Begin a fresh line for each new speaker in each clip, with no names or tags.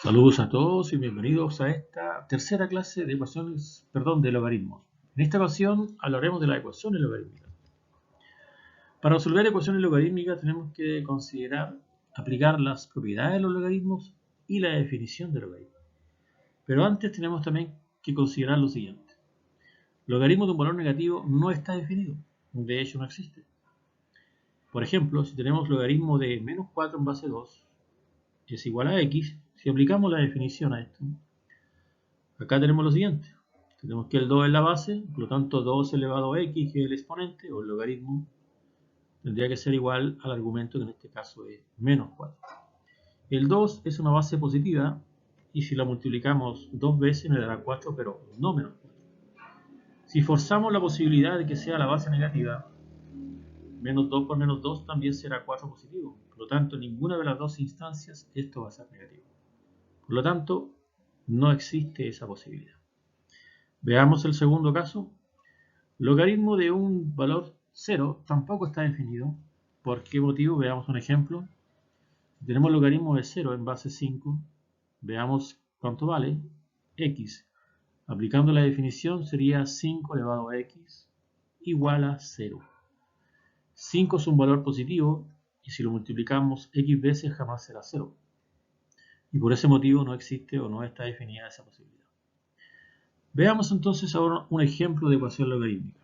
Saludos a todos y bienvenidos a esta tercera clase de de logaritmos. En esta ocasión hablaremos de las ecuaciones logarítmicas. Para resolver ecuaciones logarítmicas tenemos que aplicar las propiedades de los logaritmos y la definición de logaritmo. Pero antes tenemos también que considerar lo siguiente. Logaritmo de un valor negativo no está definido, de hecho no existe. Por ejemplo, si tenemos logaritmo de menos 4 en base 2 es igual a x, si aplicamos la definición a esto, acá tenemos lo siguiente. Tenemos que el 2 es la base, por lo tanto 2 elevado a x, que es el exponente o el logaritmo, tendría que ser igual al argumento que en este caso es menos 4. El 2 es una base positiva y si la multiplicamos dos veces me dará 4, pero no menos 4. Si forzamos la posibilidad de que sea la base negativa, menos 2 por menos 2 también será 4 positivo. Por lo tanto, en ninguna de las dos instancias esto va a ser negativo. Por lo tanto, no existe esa posibilidad. Veamos el segundo caso. Logaritmo de un valor 0 tampoco está definido. ¿Por qué motivo? Veamos un ejemplo. Tenemos logaritmo de 0 en base 5. Veamos cuánto vale. X. Aplicando la definición sería 5 elevado a x igual a 0. 5 es un valor positivo y si lo multiplicamos x veces jamás será 0. Y por ese motivo no existe o no está definida esa posibilidad. Veamos entonces ahora un ejemplo de ecuación logarítmica.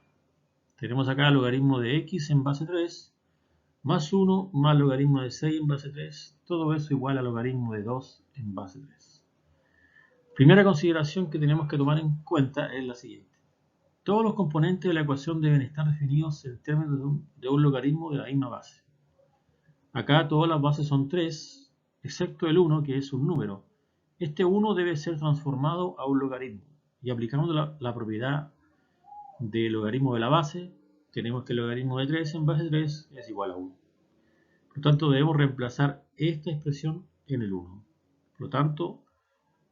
Tenemos acá el logaritmo de x en base 3 más 1 más logaritmo de 6 en base 3, todo eso igual a logaritmo de 2 en base 3. Primera consideración que tenemos que tomar en cuenta es la siguiente. Todos los componentes de la ecuación deben estar definidos en términos de un logaritmo de la misma base. Acá todas las bases son 3, excepto el 1 que es un número. Este 1 debe ser transformado a un logaritmo y aplicando la propiedad del logaritmo de la base, tenemos que el logaritmo de 3 en base 3 es igual a 1. Por lo tanto, debemos reemplazar esta expresión en el 1. Por lo tanto,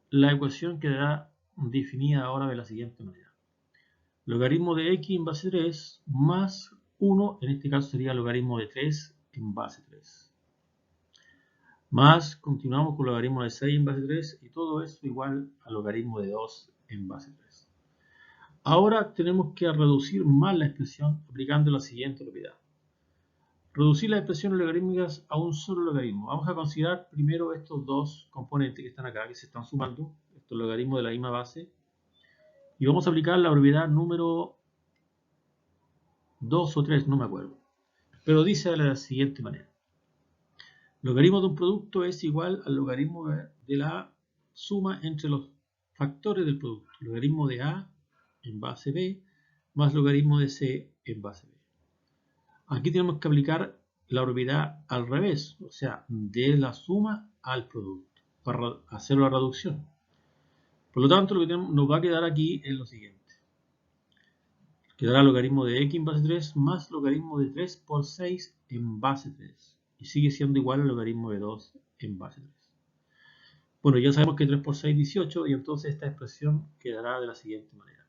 la ecuación quedará definida ahora de la siguiente manera. Logaritmo de x en base 3 más 1, en este caso sería logaritmo de 3 en base 3. Más, continuamos con logaritmo de 6 en base 3 y todo eso igual al logaritmo de 2 en base 3. Ahora tenemos que reducir más la expresión aplicando la siguiente propiedad. Reducir las expresiones logarítmicas a un solo logaritmo. Vamos a considerar primero estos dos componentes que están acá, que se están sumando, estos logaritmos de la misma base, y vamos a aplicar la propiedad número 2 o 3, no me acuerdo, pero dice de la siguiente manera. Logaritmo de un producto es igual al logaritmo de la suma entre los factores del producto. Logaritmo de A en base B más logaritmo de C en base B. Aquí tenemos que aplicar la propiedad al revés, o sea, de la suma al producto, para hacer la reducción. Por lo tanto, lo que nos va a quedar aquí es lo siguiente. Quedará logaritmo de x en base 3 más logaritmo de 3 por 6 en base 3. Y sigue siendo igual al logaritmo de 2 en base 3. Bueno, ya sabemos que 3 por 6 es 18 y entonces esta expresión quedará de la siguiente manera.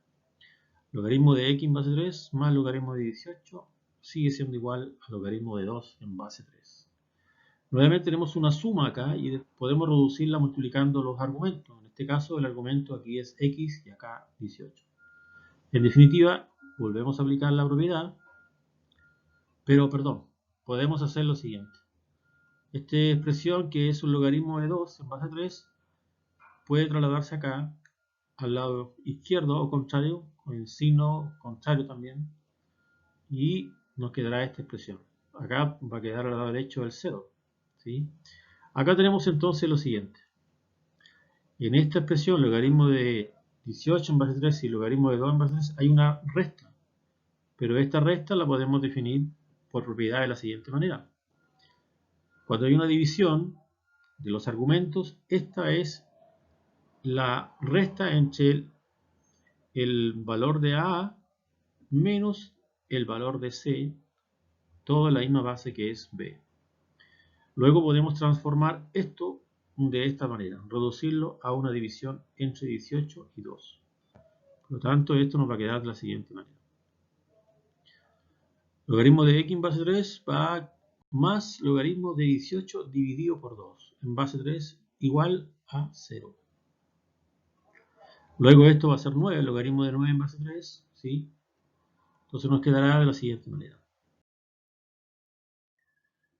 Logaritmo de x en base 3 más logaritmo de 18 sigue siendo igual al logaritmo de 2 en base 3. Nuevamente tenemos una suma acá y podemos reducirla multiplicando los argumentos. En este caso el argumento aquí es x y acá 18. En definitiva, volvemos a aplicar la propiedad, pero perdón, podemos hacer lo siguiente. Esta expresión que es un logaritmo de 2 en base 3 puede trasladarse acá al lado izquierdo o contrario, con el signo contrario también, y nos quedará esta expresión. Acá va a quedar al lado derecho el 0. ¿Sí? Acá tenemos entonces lo siguiente. En esta expresión, logaritmo de 18 en base 3 y logaritmo de 2 en base 3, hay una resta. Pero esta resta la podemos definir por propiedad de la siguiente manera. Cuando hay una división de los argumentos, esta es la resta entre el valor de A menos el valor de C, todo en la misma base que es B. Luego podemos transformar esto de esta manera, reducirlo a una división entre 18 y 2. Por lo tanto, esto nos va a quedar de la siguiente manera. Logaritmo de x en base 3 va más logaritmo de 18 dividido por 2 en base 3 igual a 0. Luego esto va a ser 9, el logaritmo de 9 en base 3, ¿sí? Entonces nos quedará de la siguiente manera.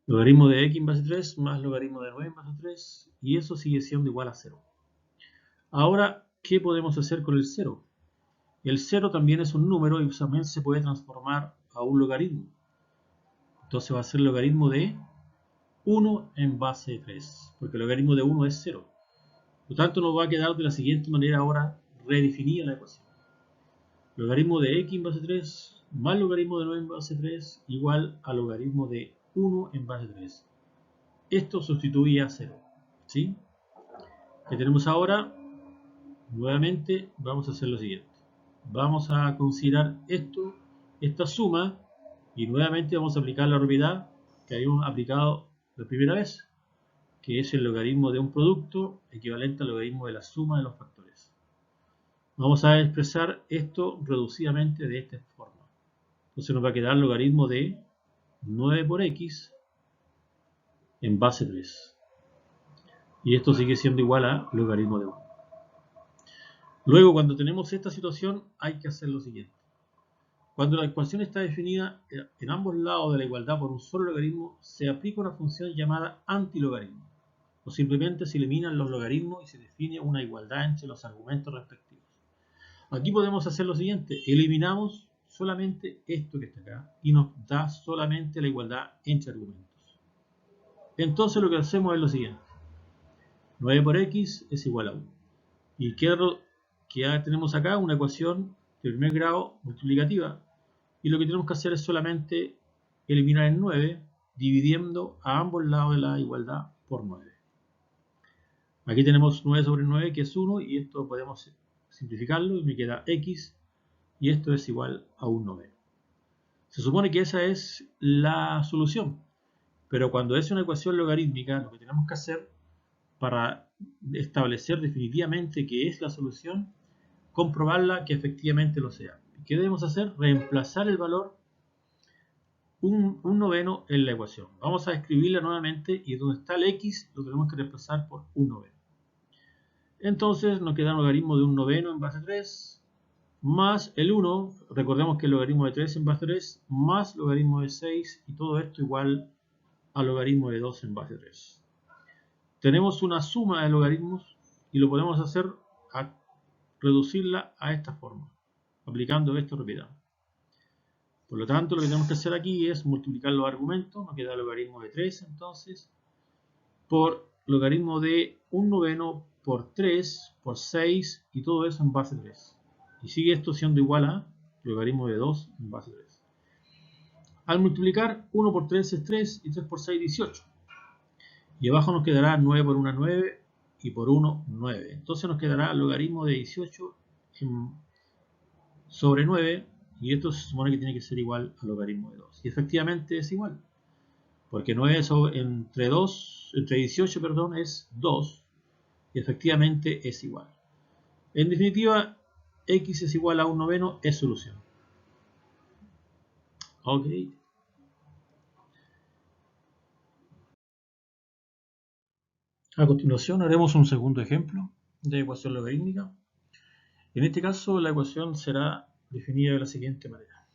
Logaritmo de x en base 3 más logaritmo de 9 en base 3, y eso sigue siendo igual a 0. Ahora, ¿qué podemos hacer con el 0? El 0 también es un número y también se puede transformar a un logaritmo. Entonces va a ser el logaritmo de 1 en base 3, porque el logaritmo de 1 es 0. Por lo tanto, nos va a quedar de la siguiente manera ahora redefinida la ecuación. Logaritmo de x en base 3 más logaritmo de 9 en base 3 igual a logaritmo de 1 en base 3. Esto sustituye a 0. ¿Sí? ¿Qué tenemos ahora? Nuevamente vamos a hacer lo siguiente. Vamos a considerar esta suma, y nuevamente vamos a aplicar la propiedad que habíamos aplicado la primera vez, que es el logaritmo de un producto equivalente al logaritmo de la suma de los factores. Vamos a expresar esto reducidamente de esta forma. Entonces nos va a quedar logaritmo de 9 por x en base 3. Y esto sigue siendo igual a logaritmo de 1. Luego, cuando tenemos esta situación, hay que hacer lo siguiente. Cuando la ecuación está definida en ambos lados de la igualdad por un solo logaritmo, se aplica una función llamada antilogaritmo. O simplemente se eliminan los logaritmos y se define una igualdad entre los argumentos respectivos. Aquí podemos hacer lo siguiente. Eliminamos solamente esto que está acá y nos da solamente la igualdad entre argumentos. Entonces lo que hacemos es lo siguiente. 9 por x es igual a 1. Y que ya tenemos acá una ecuación de primer grado multiplicativa. Y lo que tenemos que hacer es solamente eliminar el 9 dividiendo a ambos lados de la igualdad por 9. Aquí tenemos 9 sobre 9 que es 1 y esto podemos simplificarlo y me queda x y esto es igual a un noveno. Se supone que esa es la solución, pero cuando es una ecuación logarítmica lo que tenemos que hacer para establecer definitivamente que es la solución, comprobarla que efectivamente lo sea. ¿Qué debemos hacer? Reemplazar el valor un noveno en la ecuación. Vamos a escribirla nuevamente y donde está el x lo tenemos que reemplazar por un noveno. Entonces nos queda un logaritmo de un noveno en base 3 más el 1, recordemos que el logaritmo de 3 en base 3 más logaritmo de 6 y todo esto igual al logaritmo de 2 en base 3. Tenemos una suma de logaritmos y lo podemos hacer a reducirla a esta forma, aplicando esta propiedad. Por lo tanto, lo que tenemos que hacer aquí es multiplicar los argumentos, nos queda el logaritmo de 3 entonces, por logaritmo de un noveno por 3 por 6 y todo eso en base 3. Y sigue esto siendo igual a logaritmo de 2 en base 3. Al multiplicar, 1 por 3 es 3 y 3 por 6 18. Y abajo nos quedará 9 por 1 9 y por 1 9. Entonces nos quedará logaritmo de 18 sobre 9 y esto se supone que tiene que ser igual al logaritmo de 2. Y efectivamente es igual. Porque 9 entre 18 perdón, es 2 y efectivamente es igual. En definitiva, x es igual a un noveno es solución. Ok. A continuación haremos un segundo ejemplo de ecuación logarítmica. En este caso la ecuación será definida de la siguiente manera.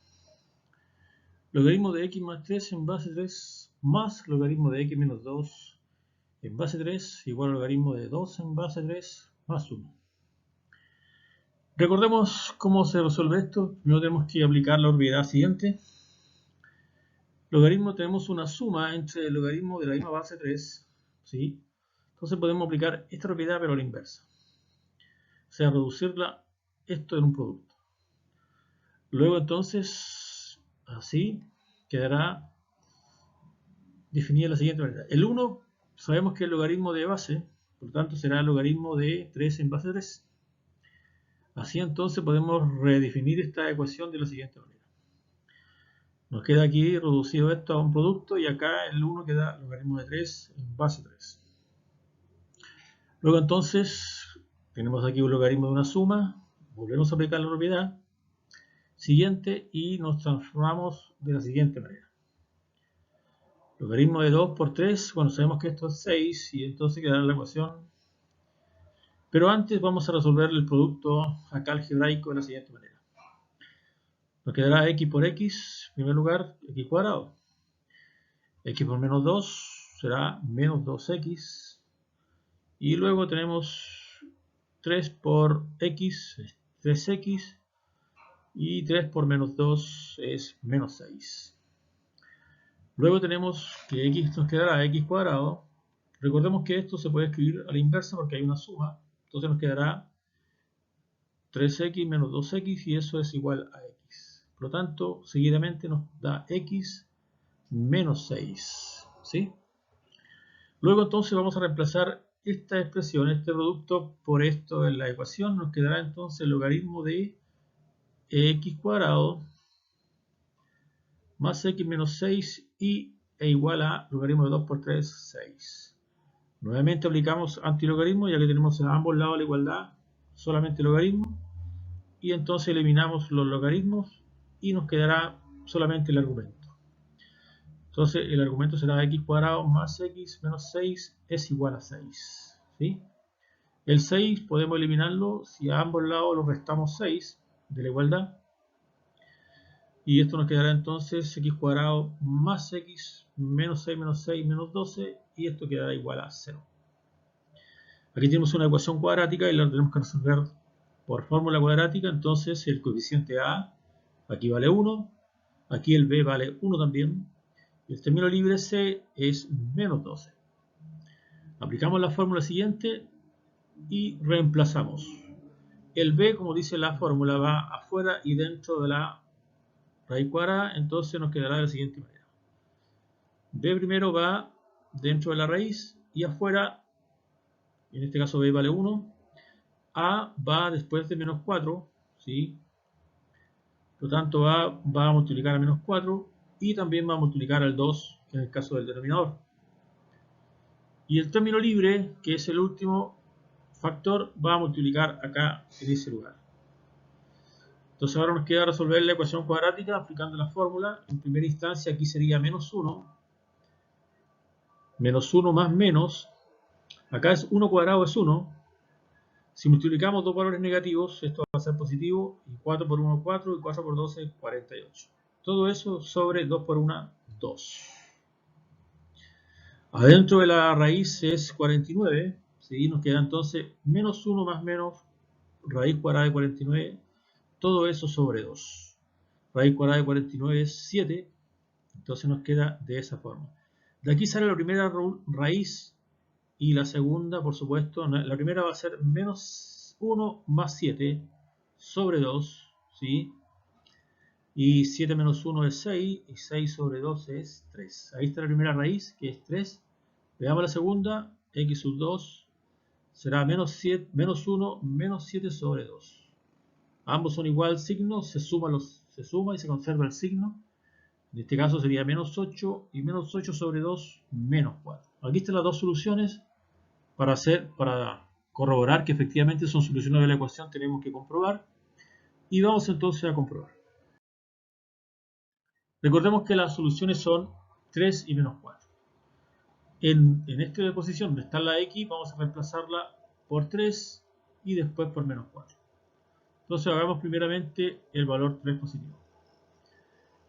Logaritmo de x más 3 en base 3 más logaritmo de x menos 2 en base 3 igual al logaritmo de 2 en base 3 más 1. Recordemos cómo se resuelve esto. Primero tenemos que aplicar la propiedad siguiente. Logaritmo tenemos una suma entre el logaritmo de la misma base 3, ¿sí? Entonces podemos aplicar esta propiedad pero a la inversa. O sea, reducirla esto en un producto. Luego entonces, así, quedará definida de la siguiente manera. El 1 sabemos que es el logaritmo de base, por lo tanto será el logaritmo de 3 en base 3. Así entonces podemos redefinir esta ecuación de la siguiente manera. Nos queda aquí reducido esto a un producto y acá el 1 queda logaritmo de 3 en base 3. Luego entonces tenemos aquí un logaritmo de una suma, volvemos a aplicar la propiedad siguiente y nos transformamos de la siguiente manera. Logaritmo de 2 por 3, bueno, sabemos que esto es 6 y entonces quedará la ecuación Pero antes vamos a resolver el producto acá algebraico de la siguiente manera. Nos quedará x por x, en primer lugar, x cuadrado. X por menos 2 será menos 2x. Y luego tenemos 3 por x, es 3x. Y 3 por menos 2 es menos 6. Luego tenemos que x nos quedará x cuadrado. Recordemos que esto se puede escribir a la inversa porque hay una suma. Entonces nos quedará 3x menos 2x y eso es igual a x. Por lo tanto, seguidamente nos da x menos 6. ¿Sí? Luego entonces vamos a reemplazar esta expresión, este producto, por esto en la ecuación. Nos quedará entonces el logaritmo de x cuadrado más x menos 6 e igual a logaritmo de 2 por 3, 6. Nuevamente aplicamos antilogaritmo, ya que tenemos a ambos lados la igualdad, solamente logaritmo. Y entonces eliminamos los logaritmos y nos quedará solamente el argumento. Entonces el argumento será x cuadrado más x menos 6 es igual a 6. ¿Sí? El 6 podemos eliminarlo si a ambos lados lo restamos 6 de la igualdad. Y esto nos quedará entonces x cuadrado más x menos 6 menos 6 menos 12. Y esto quedará igual a 0. Aquí tenemos una ecuación cuadrática y la tenemos que resolver por fórmula cuadrática. Entonces el coeficiente a aquí vale 1. Aquí el b vale 1 también. Y el término libre c es menos 12. Aplicamos la fórmula siguiente y reemplazamos. El b, como dice la fórmula, va afuera y dentro de la raíz cuadrada, entonces nos quedará de la siguiente manera. B primero va dentro de la raíz y afuera, en este caso b vale 1. A va después de menos 4, ¿sí? Por lo tanto a va a multiplicar a menos 4 y también va a multiplicar al 2 en el caso del denominador. Y el término libre, que es el último factor, va a multiplicar acá en ese lugar. Entonces ahora nos queda resolver la ecuación cuadrática aplicando la fórmula. En primera instancia aquí sería menos 1. Menos 1 más menos. Acá es 1 cuadrado es 1. Si multiplicamos dos valores negativos, esto va a ser positivo. Y 4 por 1, 4. Y 4 por 12, 48. Todo eso sobre 2 por 1, 2. Adentro de la raíz es 49. ¿Sí? Nos queda entonces menos 1 más menos raíz cuadrada de 49. Todo eso sobre 2. Raíz cuadrada de 49 es 7. Entonces nos queda de esa forma. De aquí sale la primera raíz y la segunda, por supuesto. La primera va a ser menos 1 más 7 sobre 2. ¿Sí? Y 7 menos 1 es 6. Y 6 sobre 2 es 3. Ahí está la primera raíz, que es 3. Veamos la segunda. X sub 2 será menos 1 menos 7 sobre 2. Ambos son igual signo, se suma y se conserva el signo. En este caso sería menos 8 y menos 8 sobre 2 menos 4. Aquí están las dos soluciones. Para corroborar que efectivamente son soluciones de la ecuación tenemos que comprobar. Y vamos entonces a comprobar. Recordemos que las soluciones son 3 y menos 4. En esta posición donde está la x vamos a reemplazarla por 3 y después por menos 4. Entonces hagamos primeramente el valor 3 positivo.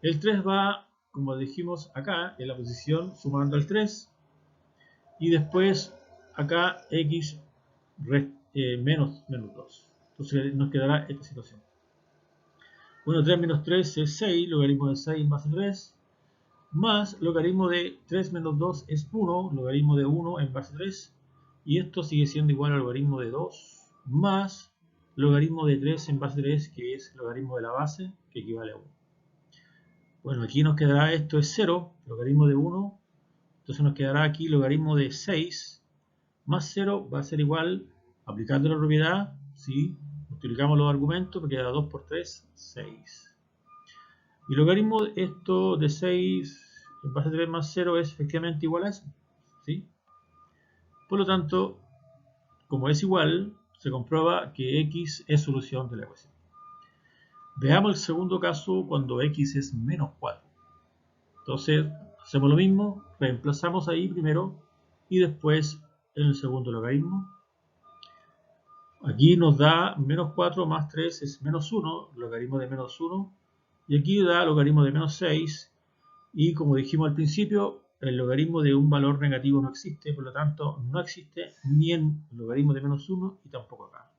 El 3 va, como dijimos acá, en la posición sumando al 3. Y después acá x menos 2. Entonces nos quedará esta situación. Bueno, 3 menos 3 es 6, logaritmo de 6 más 3. Más logaritmo de 3 menos 2 es 1, logaritmo de 1 en base 3. Y esto sigue siendo igual al logaritmo de 2 más logaritmo de 3 en base 3, que es logaritmo de la base, que equivale a 1. Bueno, aquí nos quedará esto es 0, logaritmo de 1. Entonces nos quedará aquí logaritmo de 6 más 0 va a ser igual, aplicando la propiedad, ¿sí? Multiplicamos los argumentos, me queda 2 por 3, 6. Y logaritmo esto de 6 en base a 3 más 0 es efectivamente igual a eso, ¿sí? Por lo tanto, como es igual, se comprueba que x es solución de la ecuación. Veamos el segundo caso cuando x es menos 4. Entonces, hacemos lo mismo, reemplazamos ahí primero y después en el segundo logaritmo. Aquí nos da menos 4 más 3 es menos 1, logaritmo de menos 1. Y aquí da logaritmo de menos 6. Y como dijimos al principio, el logaritmo de un valor negativo no existe, por lo tanto no existe ni en logaritmo de menos 1 y tampoco acá.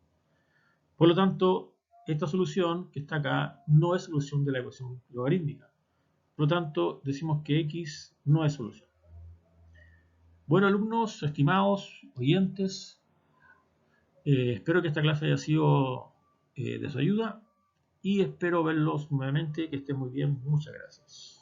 Por lo tanto, esta solución que está acá no es solución de la ecuación logarítmica. Por lo tanto, decimos que x no es solución. Bueno, alumnos, estimados oyentes, espero que esta clase haya sido de su ayuda y espero verlos nuevamente. Que estén muy bien. Muchas gracias.